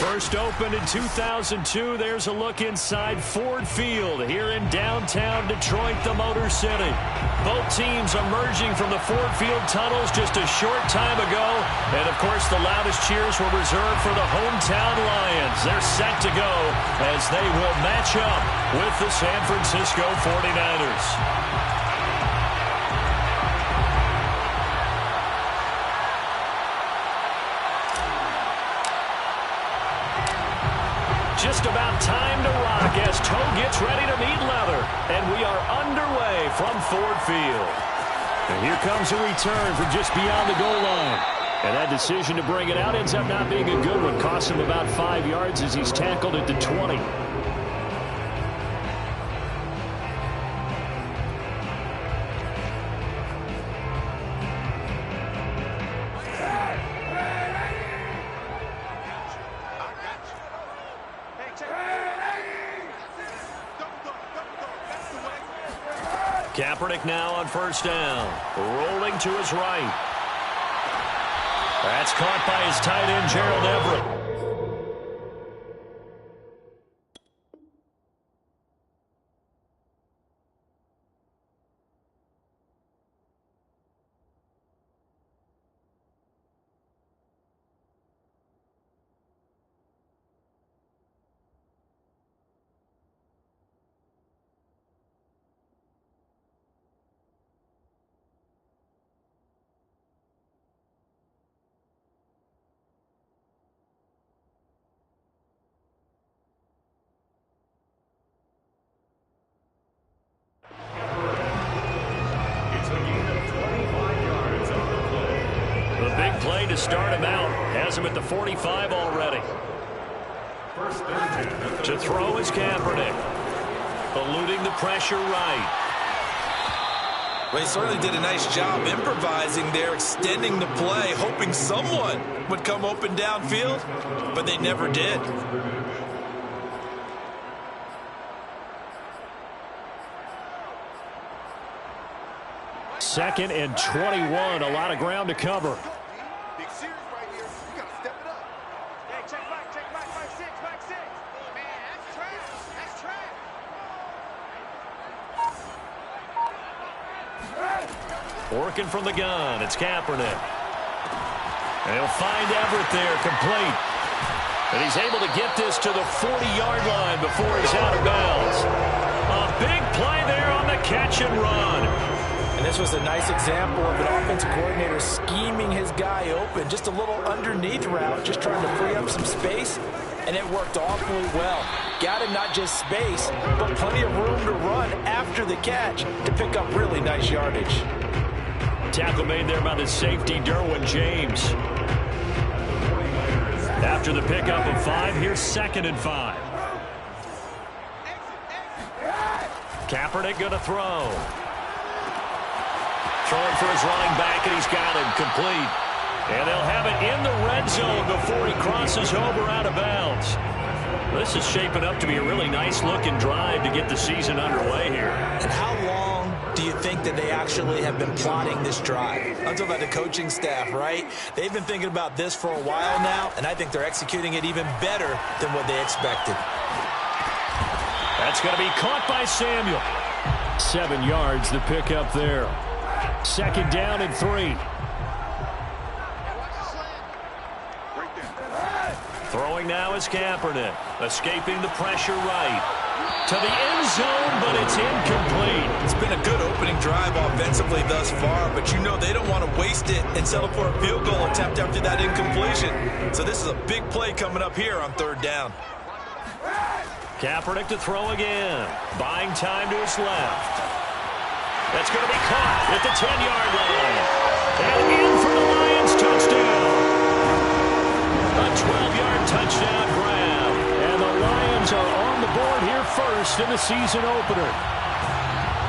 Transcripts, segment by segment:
First opened in 2002, there's a look inside Ford Field here in downtown Detroit, the Motor City. Both teams emerging from the Ford Field tunnels just a short time ago. And, of course, the loudest cheers were reserved for the hometown Lions. They're set to go as they will match up with the San Francisco 49ers. Just about time to rock as toe gets ready to meet leather. And we are underway from Ford Field. And here comes a return from just beyond the goal line. And that decision to bring it out ends up not being a good one. Costs him about 5 yards as he's tackled at the 20. Kaepernick now on first down. Rolling to his right. That's caught by his tight end, Gerald Everett. Play to start him out. Has him at the 45 already. To throw is Kaepernick. Eluding the pressure right. Well, he certainly did a nice job improvising there, extending the play, hoping someone would come open downfield, but they never did. Second and 21. A lot of ground to cover. Working from the gun, it's Kaepernick. And he'll find Everett there, complete. And he's able to get this to the 40-yard line before he's out of bounds. A big play there on the catch and run. And this was a nice example of an offensive coordinator scheming his guy open. Just a little underneath route, just trying to free up some space. And it worked awfully well. Got him not just space, but plenty of room to run after the catch to pick up really nice yardage. Tackle made there by the safety, Derwin James. After the pickup of 5, here's 2nd and 5. Kaepernick going to throw. Throwing for his running back, and he's got him complete. And they'll have it in the red zone before he crosses over out of bounds. This is shaping up to be a really nice-looking drive to get the season underway here. And how long do you think that they actually have been plotting this drive? I'm talking about the coaching staff, right? They've been thinking about this for a while now, and I think they're executing it even better than what they expected. That's going to be caught by Samuel. 7 yards, the pickup there. 2nd down and 3. Throwing now is Kaepernick. Escaping the pressure right. To the end zone, but it's incomplete. It's been a good opening drive offensively thus far, but you know they don't want to waste it and settle for a field goal attempt after that incompletion. So this is a big play coming up here on 3rd down. Kaepernick to throw again. Buying time to his left. That's going to be caught at the 10-yard line. And in for the Lions touchdown. A 12-yard touchdown grab. And the Lions are on the board here first in the season opener.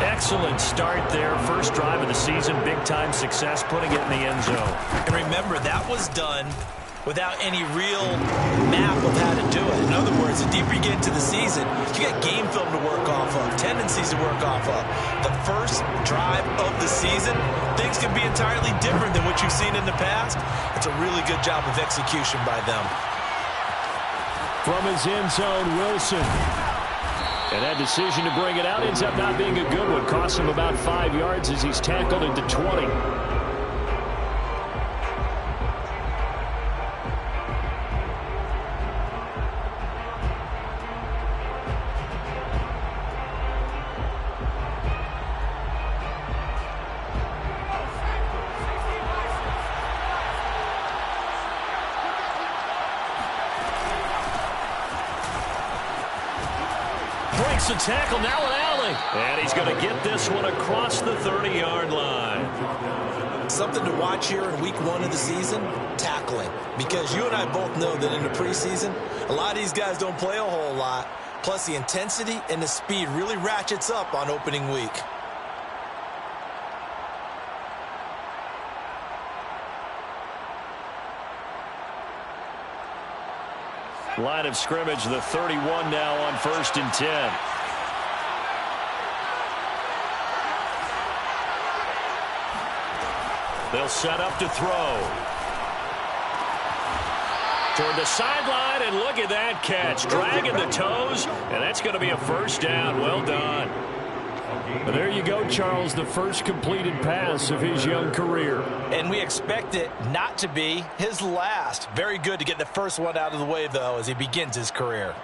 Excellent start there. First drive of the season. Big-time success putting it in the end zone. And remember, that was done without any real map of how to do it. In other words, the deeper you get into the season, you got game film to work off of, tendencies to work off of. The first drive of the season, things can be entirely different than what you've seen in the past. It's a really good job of execution by them. From his end zone, Wilson. And that decision to bring it out ends up not being a good one. Costs him about 5 yards as he's tackled into 20. Breaks the tackle, now an alley. And he's going to get this one across the 30-yard line. Something to watch here in week 1 of the season, tackling. Because you and I both know that in the preseason, a lot of these guys don't play a whole lot. Plus, the intensity and the speed really ratchets up on opening week. Line of scrimmage, the 31 now on 1st and 10. They'll set up to throw. Toward the sideline, and look at that catch. Dragging the toes, and that's going to be a first down. Well done. Well, there you go, Charles, the first completed pass of his young career. And we expect it not to be his last. Very good to get the first one out of the way, though, as he begins his career.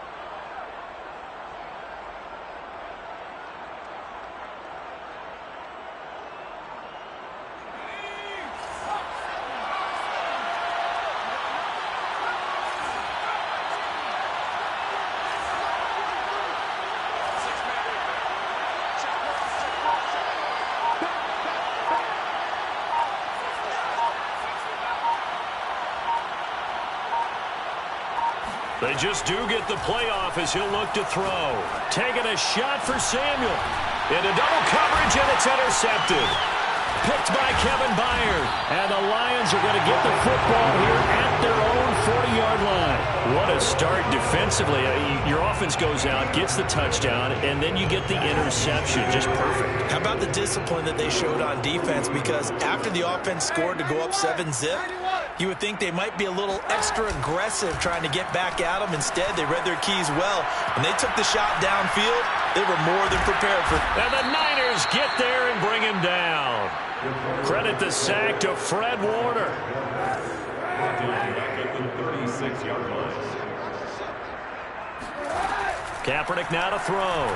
They just do get the playoff as he'll look to throw. Taking a shot for Samuel. Into double coverage, and it's intercepted. Picked by Kevin Byard. And the Lions are going to get the football here at their own 40-yard line. What a start defensively. Your offense goes out, gets the touchdown, and then you get the interception. Just perfect. How about the discipline that they showed on defense? Because after the offense scored to go up 7-zip, you would think they might be a little extra aggressive trying to get back at them. Instead, they read their keys well. When they took the shot downfield, they were more than prepared for it. And the Niners get there and bring him down. Credit the sack to Fred Warner. Kaepernick now to throw.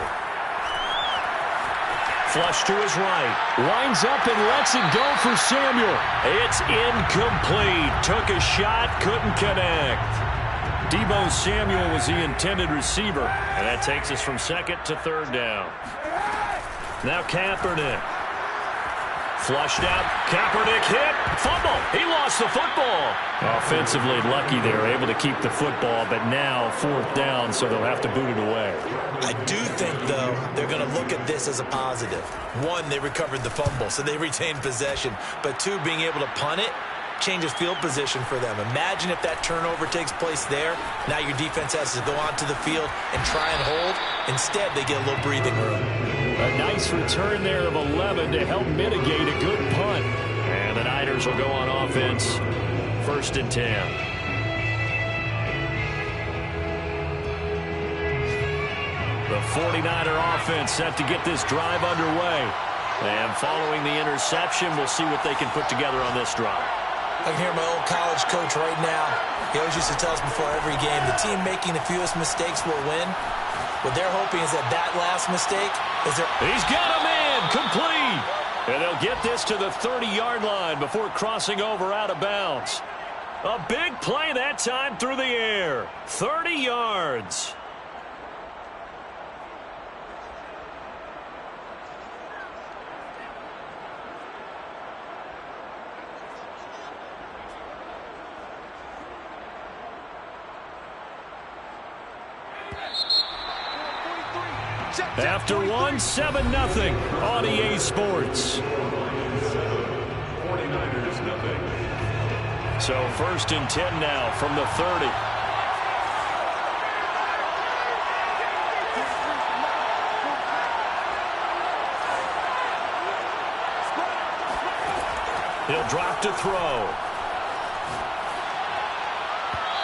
Flush to his right. Winds up and lets it go for Samuel. It's incomplete. Took a shot, couldn't connect. Deebo Samuel was the intended receiver. And that takes us from 2nd to 3rd down. Now Kaepernick. Flushed out. Kaepernick hit. Fumble. He lost the football. Offensively lucky there, able to keep the football, but now 4th down, so they'll have to boot it away. I do think, though, they're going to look at this as a positive. 1, they recovered the fumble, so they retained possession. But 2, being able to punt it changes field position for them. Imagine if that turnover takes place there. Now your defense has to go onto the field and try and hold. Instead, they get a little breathing room. A nice return there of 11 to help mitigate a good punt. And the Niners will go on offense. 1st and 10. The 49er offense set to get this drive underway. And following the interception, we'll see what they can put together on this drive. I can hear my old college coach right now. He always used to tell us before every game, the team making the fewest mistakes will win. What they're hoping is that last mistake is their... He's got a man complete. And they'll get this to the 30-yard line before crossing over out of bounds. A big play that time through the air. 30 yards. After 1, 7-0 on EA Sports. 49ers nothing. So 1st and 10 now from the 30. He'll drop to throw.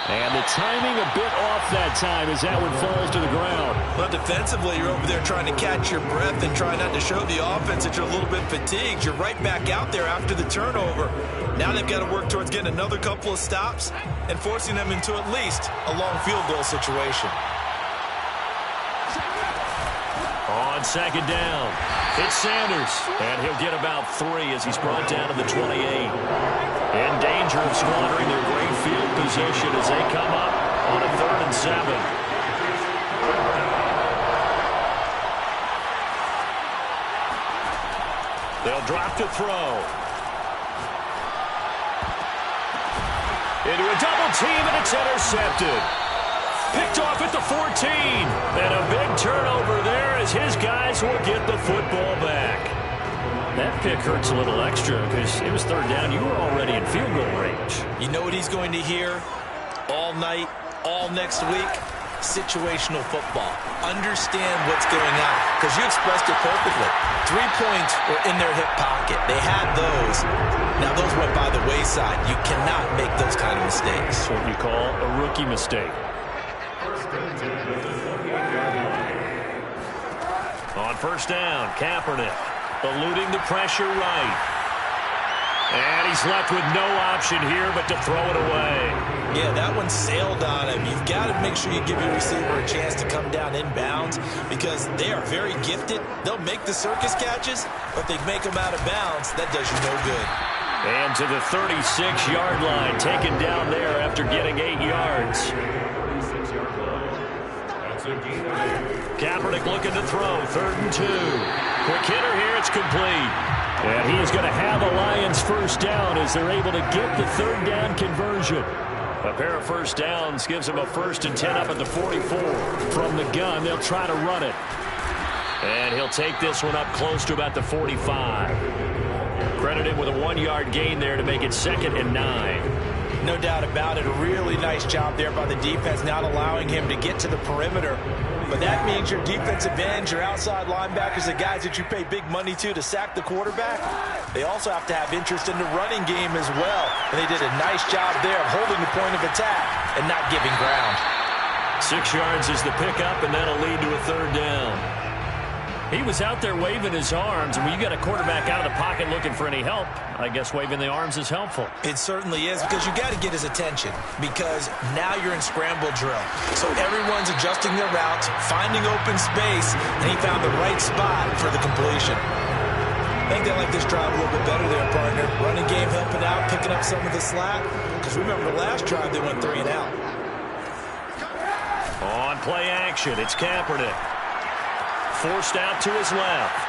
And the timing a bit off that time as that one falls to the ground. Well, defensively, you're over there trying to catch your breath and try not to show the offense that you're a little bit fatigued. You're right back out there after the turnover. Now they've got to work towards getting another couple of stops and forcing them into at least a long field goal situation. On second down, it's Sanders, and he'll get about 3 as he's brought down to the 28. In danger of squandering their great field position as they come up on a 3rd and 7. They'll drop to throw. Into a double team, and it's intercepted. Picked off at the 14. And a big turnover there as his guys will get the football back. That pick hurts a little extra because it was 3rd down. You were already in field goal range. You know what he's going to hear all night, all next week? Situational football. Understand what's going on, because you expressed it perfectly. 3 points were in their hip pocket. They had those. Now those went by the wayside. You cannot make those kind of mistakes. That's what you call a rookie mistake. On 1st down, Kaepernick eluding the pressure right. And he's left with no option here but to throw it away. Yeah, that one sailed on him. You've got to make sure you give your receiver a chance to come down inbounds because they are very gifted. They'll make the circus catches, but they make them out of bounds. That does you no good. And to the 36-yard line, taken down there after getting 8 yards. Kaepernick looking to throw, 3rd and 2. Quick hitter here, it's complete. And he is going to have a Lions 1st down as they're able to get the 3rd down conversion. A pair of 1st downs gives them a 1st and 10 up at the 44. From the gun, they'll try to run it. And he'll take this one up close to about the 45. Credit him with a 1-yard gain there to make it 2nd and 9. No doubt about it. A really nice job there by the defense, not allowing him to get to the perimeter. But that means your defensive ends, your outside linebackers, the guys that you pay big money to sack the quarterback, they also have to have interest in the running game as well. And they did a nice job there of holding the point of attack and not giving ground. 6 yards is the pickup, and that'll lead to a 3rd down. He was out there waving his arms, and when you got a quarterback out of the pocket looking for any help, I guess waving the arms is helpful. It certainly is, because you got to get his attention, because now you're in scramble drill. So everyone's adjusting their routes, finding open space, and he found the right spot for the completion. I think they like this drive a little bit better there, partner. Running game helping out, picking up some of the slack, because remember the last drive they went 3 and out. On play action, it's Kaepernick. Forced out to his left.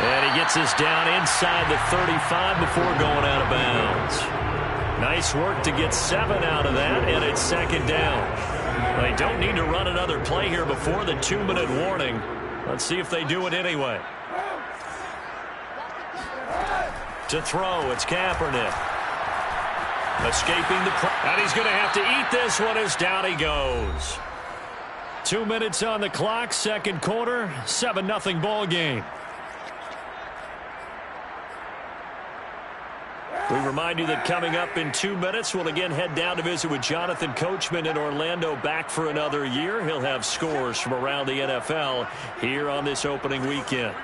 And he gets this down inside the 35 before going out of bounds. Nice work to get 7 out of that, and it's 2nd down. They don't need to run another play here before the 2-minute warning. Let's see if they do it anyway. To throw, it's Kaepernick. Escaping the... And he's going to have to eat this one as down he goes. 2 minutes on the clock, 2nd quarter, 7-0 ball game. We remind you that coming up in 2 minutes, we'll again head down to visit with Jonathan Coachman in Orlando, back for another year. He'll have scores from around the NFL here on this opening weekend.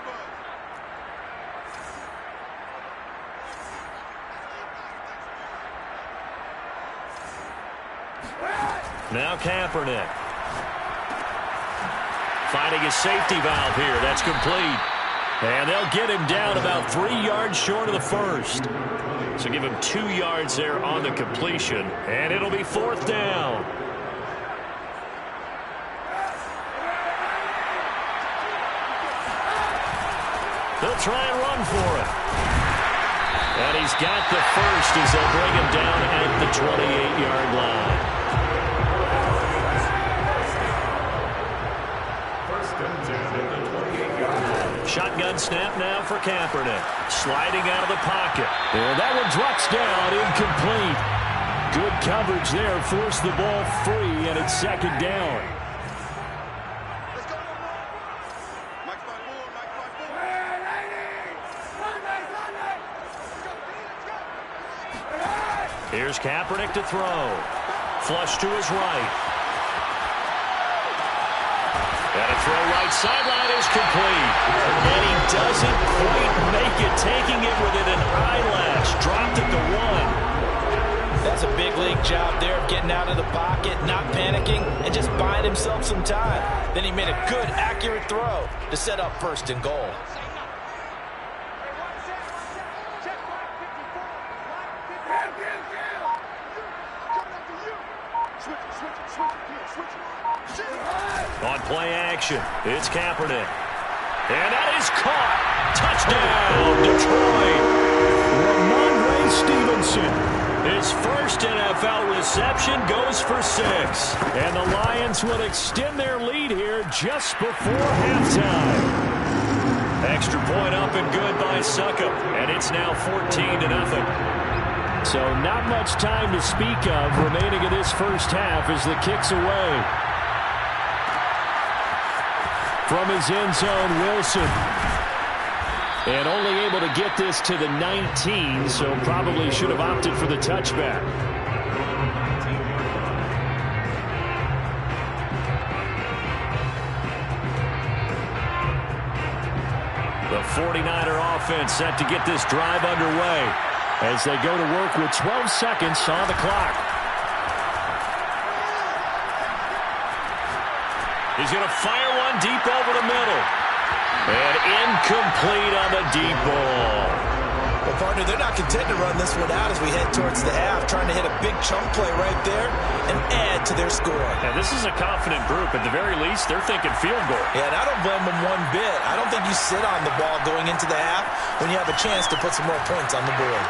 Now Kaepernick. Finding his safety valve here. That's complete. And they'll get him down about 3 yards short of the 1st. So give him 2 yards there on the completion. And it'll be 4th down. They'll try and run for it. And he's got the 1st as they'll bring him down at the 28-yard line. Shotgun snap now for Kaepernick. Sliding out of the pocket. And that one drops down, incomplete. Good coverage there. Forced the ball free, and it's 2nd down. Here's Kaepernick to throw. Flush to his right. And a throw right sideline is complete. And he doesn't quite make it, taking it within an eyelash. Dropped it to 1. That's a big league job there of getting out of the pocket, not panicking, and just buying himself some time. Then he made a good, accurate throw to set up first and goal. On play action, it's Kaepernick. And that is caught. Touchdown, Detroit. Ramondre Stevenson. His first NFL reception goes for 6. And the Lions will extend their lead here just before halftime. Extra point up and good by Succop. And it's now 14-0. So not much time to speak of remaining in this first half as the kick's away. From his end zone, Wilson. And only able to get this to the 19, so probably should have opted for the touchback. The 49er offense set to get this drive underway as they go to work with 12 seconds on the clock. He's going to fire one deep over the middle. And incomplete on the deep ball. Well, partner, they're not content to run this one out as we head towards the half, trying to hit a big chunk play right there and add to their score. Yeah, this is a confident group. At the very least, they're thinking field goal. Yeah, and I don't blame them one bit. I don't think you sit on the ball going into the half when you have a chance to put some more points on the board.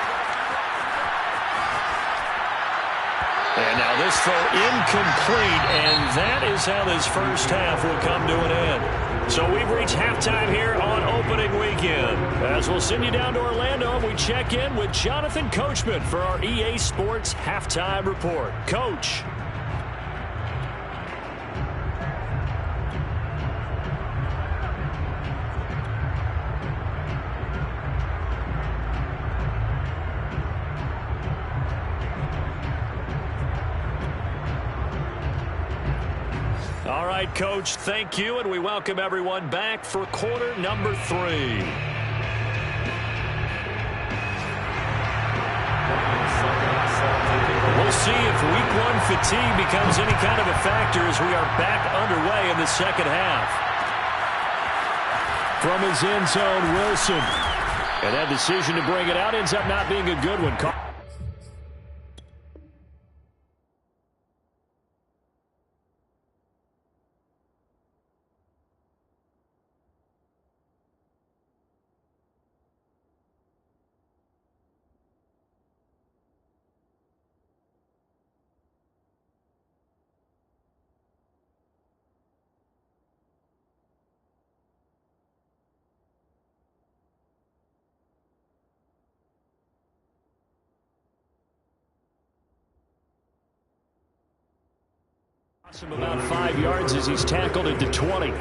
And now this throw incomplete, and that is how this first half will come to an end. So we've reached halftime here on opening weekend. As we'll send you down to Orlando, and we check in with Jonathan Coachman for our EA Sports Halftime Report. Coach. All right, Coach, thank you, and we welcome everyone back for quarter number 3. We'll see if week 1 fatigue becomes any kind of a factor as we are back underway in the second half. From his end zone, Wilson. And that decision to bring it out ends up not being a good one. Him about 5 yards as he's tackled at the 20.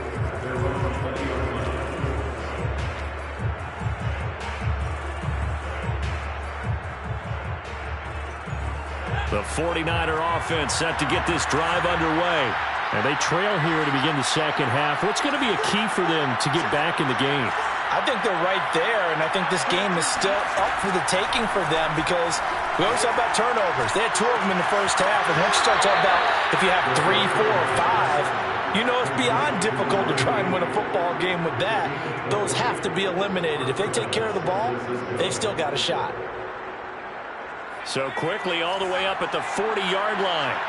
The 49er offense set to get this drive underway. And they trail here to begin the second half. What's going to be a key for them to get back in the game? I think they're right there, and I think this game is still up for the taking for them because we always talk about turnovers. They had 2 of them in the first half, and once you start talking about if you have 3, 4, or 5, you know it's beyond difficult to try and win a football game with that. Those have to be eliminated. If they take care of the ball, they've still got a shot. So quickly all the way up at the 40-yard line.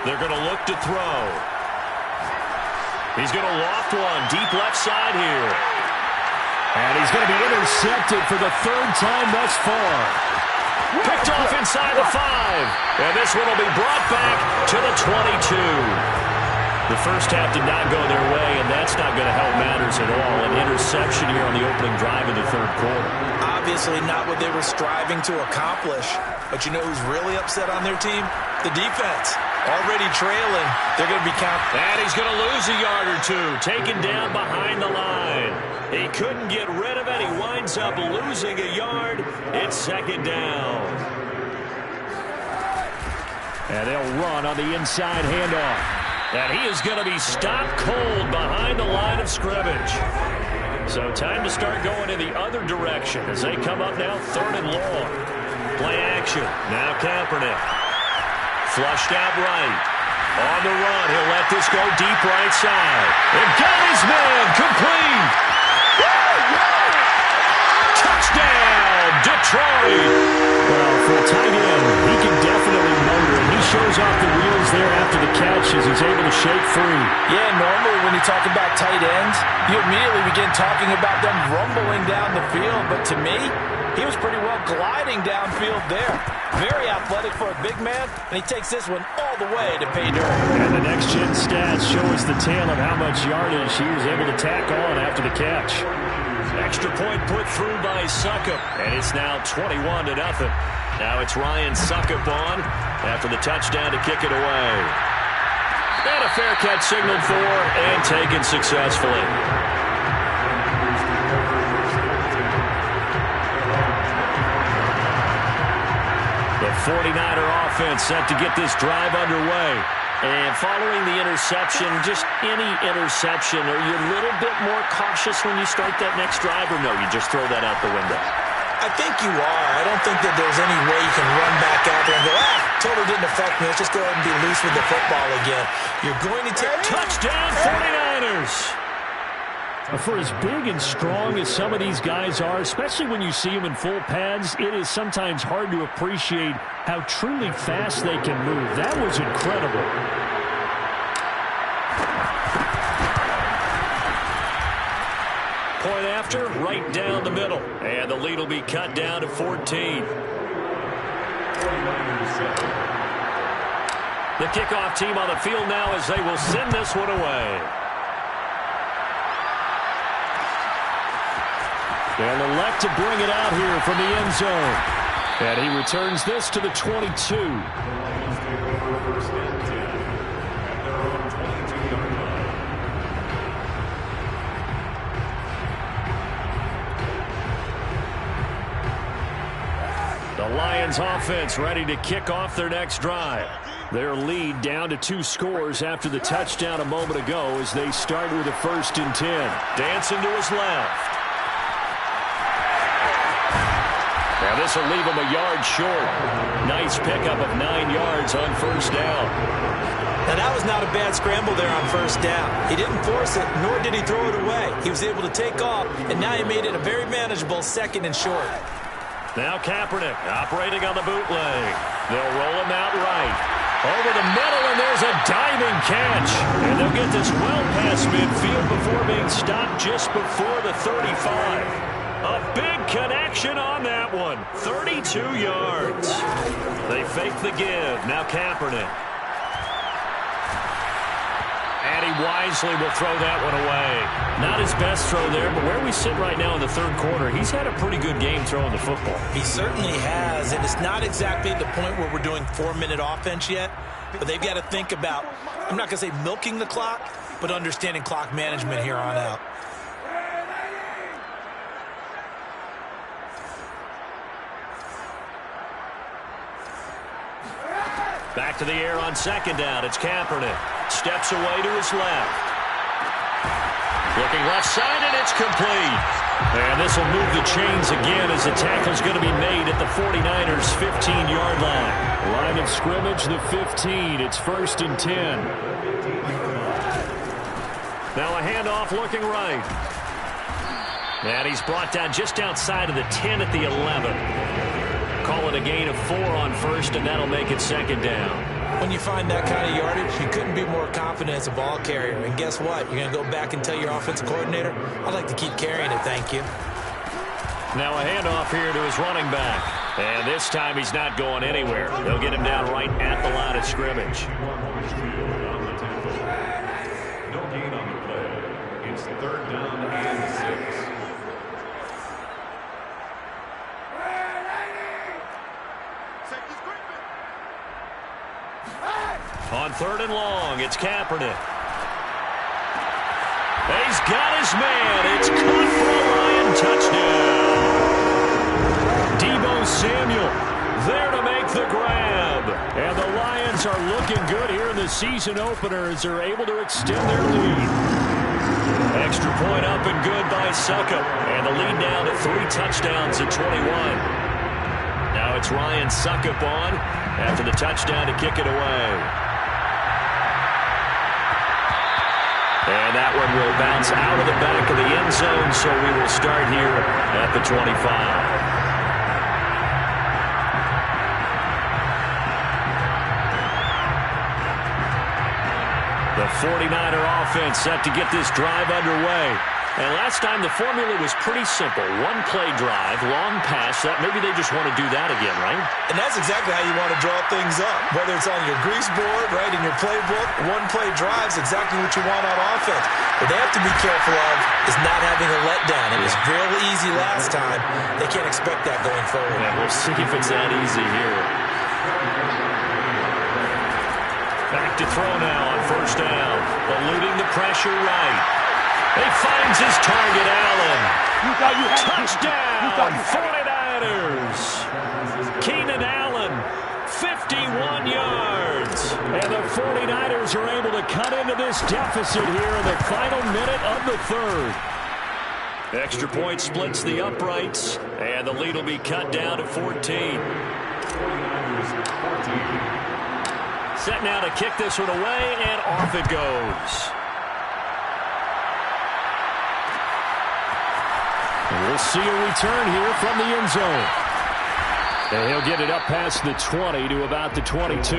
They're going to look to throw. He's going to loft one deep left side here. And he's going to be intercepted for the 3rd time thus far. Picked off inside the 5. And this one will be brought back to the 22. The first half did not go their way, and that's not going to help matters at all. An interception here on the opening drive of the 3rd quarter. Obviously not what they were striving to accomplish. But you know who's really upset on their team? The defense. Already trailing, they're going to be counting. And he's going to lose a yard or two, taken down behind the line. He couldn't get rid of it. He winds up losing a yard. It's second down. And they'll run on the inside handoff. And he is going to be stopped cold behind the line of scrimmage. So time to start going in the other direction as they come up now 3rd and long. Play action. Now Kaepernick. Flushed out right. On the run. He'll let this go deep right side. And got his man. Complete. Touchdown, Detroit. Well, for a tight end, he can definitely motor, and he shows off the wheels there after the catch as he's able to shake free. Yeah, normally when you talk about tight ends, you immediately begin talking about them rumbling down the field. But to me, he was pretty well gliding downfield there. Very athletic for a big man, and he takes this one all the way to pay dirt. And the next-gen stats show us the tale of how much yardage he was able to tack on after the catch. Extra point put through by Succop, and it's now 21-0. Now it's Ryan Succop on after the touchdown to kick it away. And a fair catch signaled for and taken successfully. The 49er offense set to get this drive underway. And following the interception, just any interception, are you a little bit more cautious when you start that next drive, or no, you just throw that out the window? I think you are. I don't think that there's any way you can run back out there and go, totally didn't affect me. Let's just go ahead and be loose with the football again. You're going to take touchdown 49ers. For as big and strong as some of these guys are, especially when you see them in full pads, it is sometimes hard to appreciate how truly fast they can move. That was incredible. Point after, right down the middle. And the lead will be cut down to 14. The kickoff team on the field now as they will send this one away. They'll elect to bring it out here from the end zone. And he returns this to the 22. The Lions offense ready to kick off their next drive. Their lead down to 2 scores after the touchdown a moment ago as they start with a 1st and 10. Dancing to his left. Now this will leave him a yard short. Nice pickup of 9 yards on 1st down. Now that was not a bad scramble there on 1st down. He didn't force it, nor did he throw it away. He was able to take off, and now he made it a very manageable 2nd and short. Now Kaepernick operating on the bootleg. They'll roll him out right. Over the middle, and there's a diving catch. And they'll get this well past midfield before being stopped just before the 35. A big connection on that one. 32 yards. They fake the give. Now Kaepernick. And he wisely will throw that one away. Not his best throw there, but where we sit right now in the 3rd quarter, he's had a pretty good game throwing the football. He certainly has, and it's not exactly the point where we're doing 4-minute offense yet, but they've got to think about, I'm not going to say milking the clock, but understanding clock management here on out. Back to the air on 2nd down. It's Kaepernick. Steps away to his left. Looking left side, and it's complete. And this will move the chains again as the tackle's going to be made at the 49ers' 15-yard line. Line of scrimmage, the 15. It's 1st and 10. Now a handoff looking right. And he's brought down just outside of the 10 at the 11. Call it a gain of 4 on 1st, and that'll make it 2nd down. When you find that kind of yardage, you couldn't be more confident as a ball carrier. And guess what? You're going to go back and tell your offensive coordinator, I'd like to keep carrying it, thank you. Now a handoff here to his running back. And this time he's not going anywhere. They'll get him down right at the line of scrimmage. No gain on the play. It's 3rd down and 6. On on 3rd and long. It's Kaepernick. He's got his man. It's caught for a Lion touchdown. Deebo Samuel there to make the grab. And the Lions are looking good here in the season opener as they're able to extend their lead. Extra point up and good by Succop. And the lead now to 3 touchdowns at 21. Now it's Ryan Succop on after the touchdown to kick it away. And that one will bounce out of the back of the end zone, so we will start here at the 25. The 49er offense set to get this drive underway. And last time the formula was pretty simple. 1-play drive, long pass. Maybe they just want to do that again, right? And that's exactly how you want to draw things up. Whether it's on your grease board, right, in your playbook, 1-play drive is exactly what you want on offense. What they have to be careful of is not having a letdown. It was real easy last time. They can't expect that going forward. Yeah, we'll see if it's that easy here. Back to throw now on 1st down. Eluding the pressure right. He finds his target, Allen. Touchdown, 49ers. Keenan Allen, 51 yards. And the 49ers are able to cut into this deficit here in the final minute of the 3rd. Extra point splits the uprights, and the lead will be cut down to 14. Set now to kick this one away, and off it goes. We'll see a return here from the end zone. And he'll get it up past the 20 to about the 22.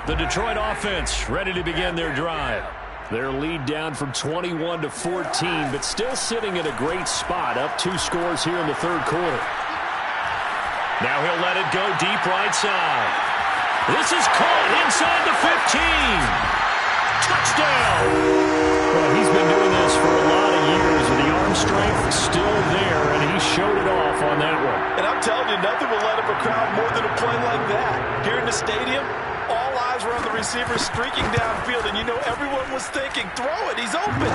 The Detroit offense ready to begin their drive. Their lead down from 21 to 14, but still sitting at a great spot, up 2 scores here in the 3rd quarter. Now he'll let it go deep right side. This is caught inside the 15. Touchdown! Well, he's been doing this for a lot of years, and the arm strength is still there, and he showed it off on that one. And I'm telling you, nothing will light up a crowd more than a play like that. Here in the stadium, all eyes were on the receiver streaking downfield, and you know everyone was thinking, throw it, he's open.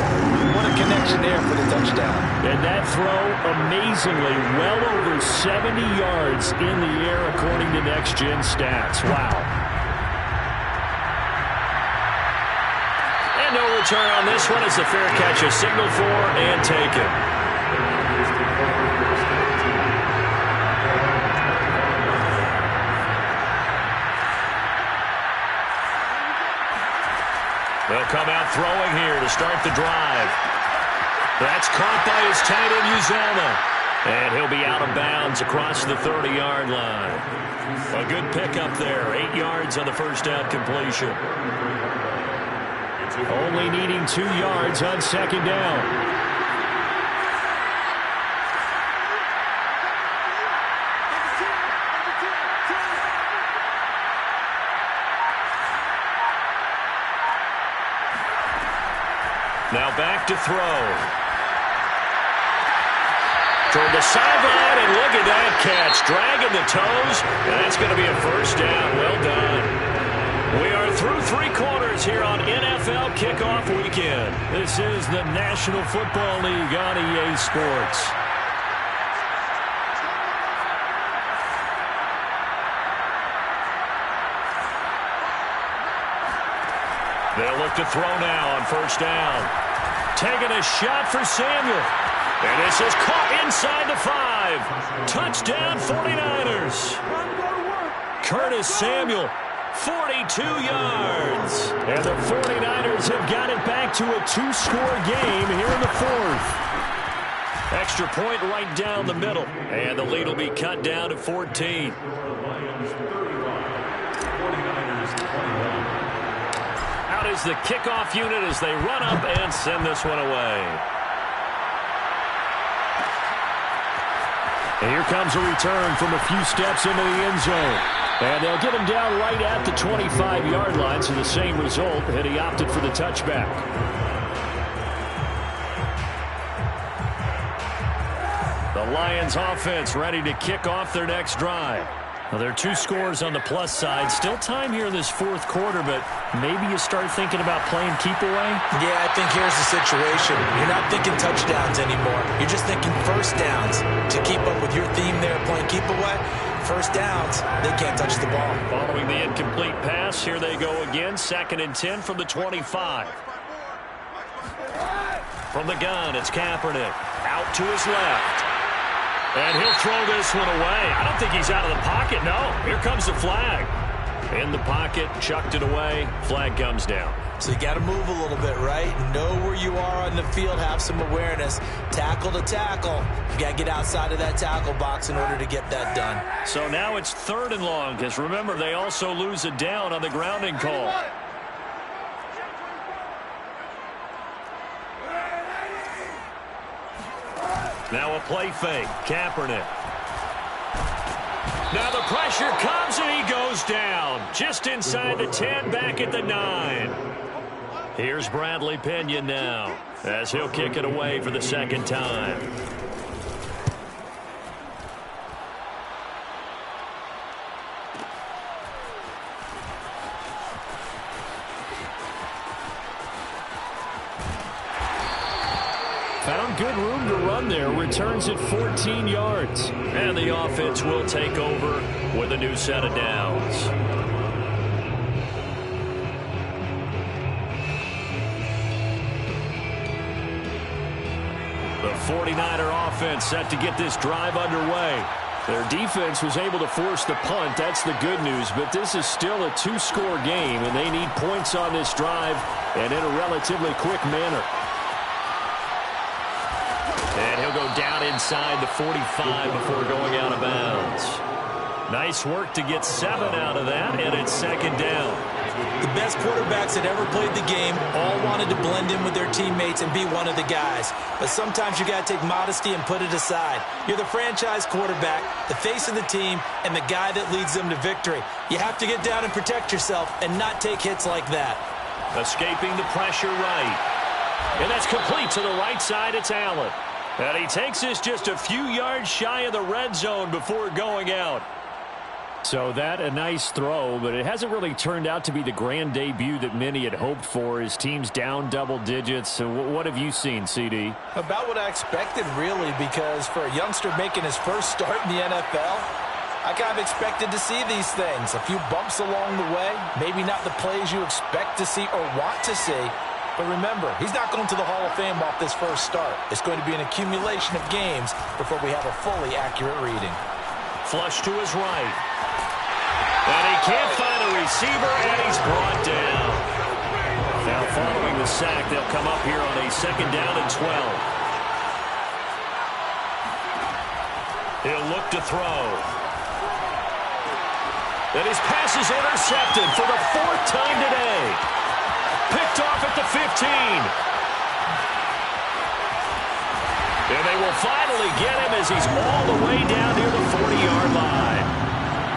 What a connection there for the touchdown. And that throw, amazingly, well over 70 yards in the air according to Next Gen Stats. Wow. And no return on this one as the fair catch is signaled for and taken. They'll come out throwing here to start the drive. That's caught by his tight end, Uzomah. And he'll be out of bounds across the 30-yard line. A good pickup there. 8 yards on the 1st down completion. Only needing 2 yards on 2nd down. Now back to throw. Toward the sideline, and look at that catch. Dragging the toes, and that's going to be a 1st down. Well done. We are through 3 quarters here on NFL Kickoff Weekend. This is the National Football League on EA Sports. They'll look to throw now on 1st down. Taking a shot for Samuel. And this is caught inside the 5. Touchdown 49ers. Curtis Samuel, 42 yards. And the 49ers have got it back to a 2-score game here in the 4th. Extra point right down the middle. And the lead will be cut down to 14. Out is the kickoff unit as they run up and send this one away. And here comes a return from a few steps into the end zone. And they'll get him down right at the 25-yard line, so the same result, and he opted for the touchback. Lions offense ready to kick off their next drive. Well, there are 2 scores on the plus side. Still time here in this fourth quarter, but maybe you start thinking about playing keep away? Yeah, I think here's the situation. You're not thinking touchdowns anymore. You're just thinking first downs. To keep up with your theme there, playing keep away, first downs, they can't touch the ball. Following the incomplete pass, here they go again. 2nd and 10 from the 25. From the gun, it's Kaepernick. Out to his left. And he'll throw this one away. I don't think he's out of the pocket. No, here comes the flag. In the pocket, chucked it away. Flag comes down. So you got to move a little bit, right? Know where you are on the field. Have some awareness. Tackle to tackle. You got to get outside of that tackle box in order to get that done. So now it's 3rd and long, because remember, they also lose a down on the grounding call. Now a play fake. Kaepernick. Now the pressure comes and he goes down. Just inside the 10, back at the 9. Here's Bradley Pena now as he'll kick it away for the 2nd time. Found good room to run there. Returns at 14 yards. And the offense will take over with a new set of downs. The 49er offense set to get this drive underway. Their defense was able to force the punt. That's the good news. But this is still a 2-score game, and they need points on this drive and in a relatively quick manner. And he'll go down inside the 45 before going out of bounds. Nice work to get 7 out of that, and it's 2nd down. The best quarterbacks that ever played the game all wanted to blend in with their teammates and be one of the guys. But sometimes you got to take modesty and put it aside. You're the franchise quarterback, the face of the team, and the guy that leads them to victory. You have to get down and protect yourself and not take hits like that. Escaping the pressure right. And that's complete to the right side. It's Allen. And he takes this just a few yards shy of the red zone before going out. So that a nice throw, but it hasn't really turned out to be the grand debut that many had hoped for. His team's down double digits. So what have you seen, CD? About what I expected, really, because for a youngster making his first start in the NFL, I kind of expected to see these things. A few bumps along the way, maybe not the plays you expect to see or want to see. But remember, he's not going to the Hall of Fame off this first start. It's going to be an accumulation of games before we have a fully accurate reading. Flush to his right. And he can't find a receiver, and he's brought down. Now following the sack, they'll come up here on a 2nd down and 12. He'll look to throw. And his pass is intercepted for the 4th time today. Picked off at the 15. And they will finally get him as he's all the way down near the 40-yard line.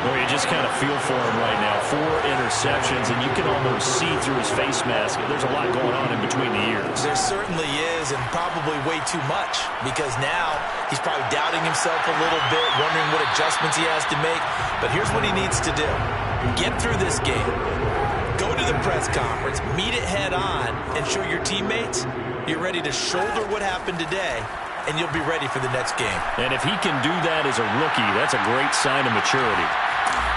Well, you just kind of feel for him right now. 4 interceptions, and you can almost see through his face mask. There's a lot going on in between the ears. There certainly is, and probably way too much, because now he's probably doubting himself a little bit, wondering what adjustments he has to make. But here's what he needs to do. Get through this game. Go to the press conference, meet it head on, and show your teammates you're ready to shoulder what happened today, and you'll be ready for the next game. And if he can do that as a rookie, that's a great sign of maturity.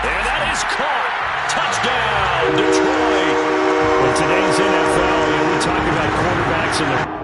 And that is caught. Touchdown, Detroit. In today's NFL, we talk about quarterbacks and their